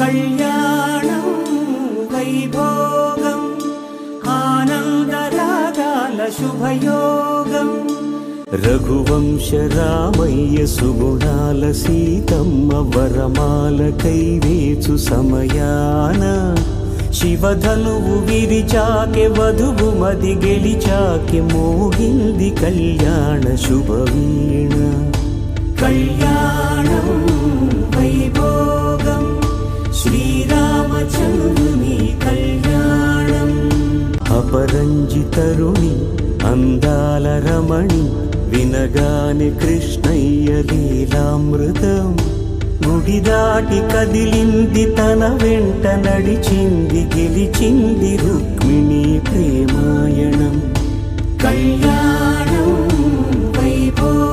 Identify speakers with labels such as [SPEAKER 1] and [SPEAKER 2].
[SPEAKER 1] కళ్యాణం వైభోగం ఆనందరాగాల శుభయోగం రఘువంశ రామయ్య సుగుణాల సీతమ్మ వరమాల కైవేచు సమయాన శివధనువు విరిచాకె వధువు మది గెలిచాకె మోగింది కళ్యాణ శుభవీణ కళ్యాణం వైభోగం శ్రీరామచంద్రుని కళ్యాణం అపరంజి తరుణి అందాల రమణి వినగానే కృష్ణయ్య లీలామృతం గుడి దాటి కదిలింది తన వెంట నడిచింది గెలిచింది రుక్మిణి ప్రేమాయణం కళ్యాణం వైభోగం